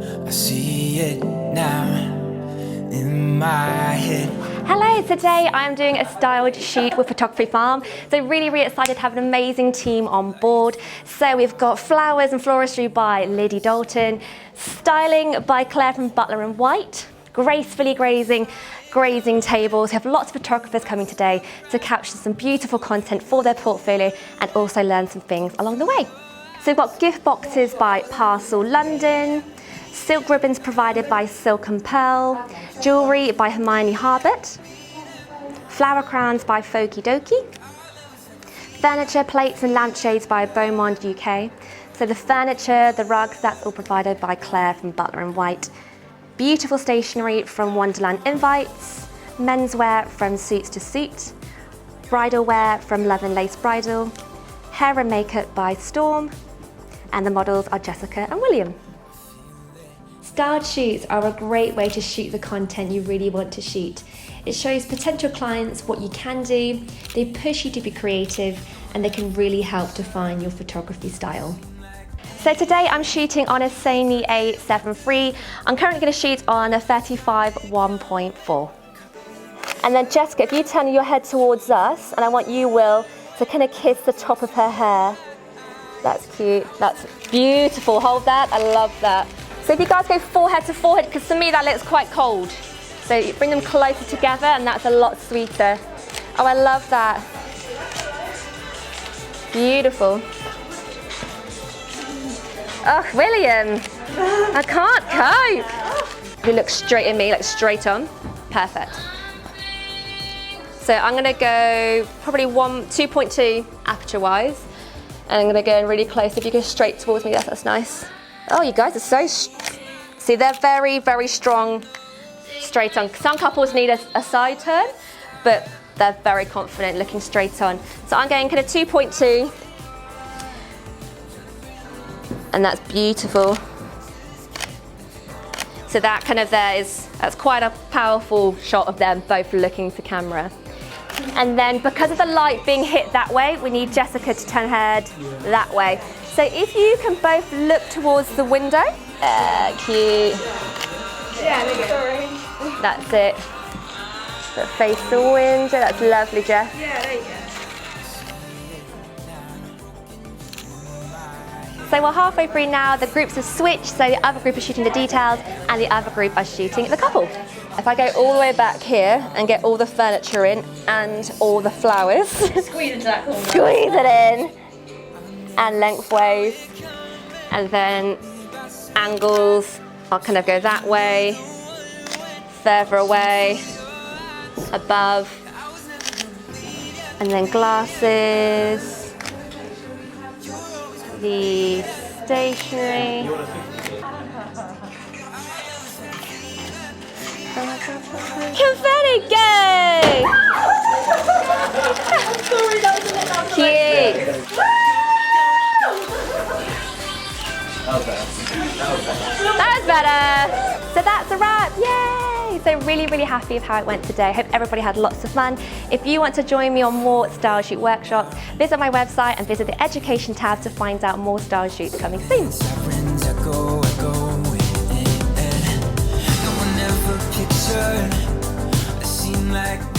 I see it now in my head. Hello, today I'm doing a styled shoot with Photography Farm. So really excited to have an amazing team on board. So we've got flowers and floristry by Liddy Dalton, styling by Claire from Butler and White, gracefully grazing tables. We have lots of photographers coming today to capture some beautiful content for their portfolio and also learn some things along the way. So we've got gift boxes by Parcel London, silk ribbons provided by Silk and Pearl, jewellery by Hermione Harbert, flower crowns by Fokie Dokie, furniture, plates and lampshades by Beaumont UK. So the furniture, the rugs, that's all provided by Claire from Butler and White. Beautiful stationery from Wonderland Invites, menswear from Suits to Suit, bridal wear from Love and Lace Bridal, hair and makeup by Storm, and the models are Jessica and William. Styled shoots are a great way to shoot the content you really want to shoot. It shows potential clients what you can do, they push you to be creative, and they can really help define your photography style. So today I'm shooting on a Sony A7iii. I'm currently going to shoot on a 35 1.4. And then Jessica, if you turn your head towards us, and I want you, Will, to kind of kiss the top of her hair. That's cute, that's beautiful, hold that, I love that. So if you guys go forehead to forehead, because to me that looks quite cold. So you bring them closer together and that's a lot sweeter. Oh, I love that. Beautiful. Oh, William, I can't cope. You look straight at me, like straight on. Perfect. So I'm gonna go probably 2.2 aperture-wise. And I'm gonna go in really close. If you go straight towards me, that's nice. Oh, you guys are see, they're very strong straight on. Some couples need a side turn, but they're very confident looking straight on. So I'm going kind of 2.2. And that's beautiful. So that kind of that's quite a powerful shot of them both looking to camera. And then because of the light being hit that way, we need Jessica to turn her head that way. So if you can both look towards the window, cute. Yeah, sorry. That's it. But face the window, that's lovely, Jess. Yeah, there you go. So we're halfway through now, the groups have switched, so the other group is shooting the details and the other group are shooting the couple. If I go all the way back here and get all the furniture in and all the flowers. Squeeze into that corner. Squeeze it in. And lengthways. And then angles, I'll kind of go that way, further away, above, and then glasses. The stationery. Confetti, go! Cute. That was better. So that's a wrap, yay! So really happy with how it went today. Hope everybody had lots of fun. If you want to join me on more style shoot workshops, visit my website and visit the education tab to find out more style shoots coming soon. No one ever pictured a scene like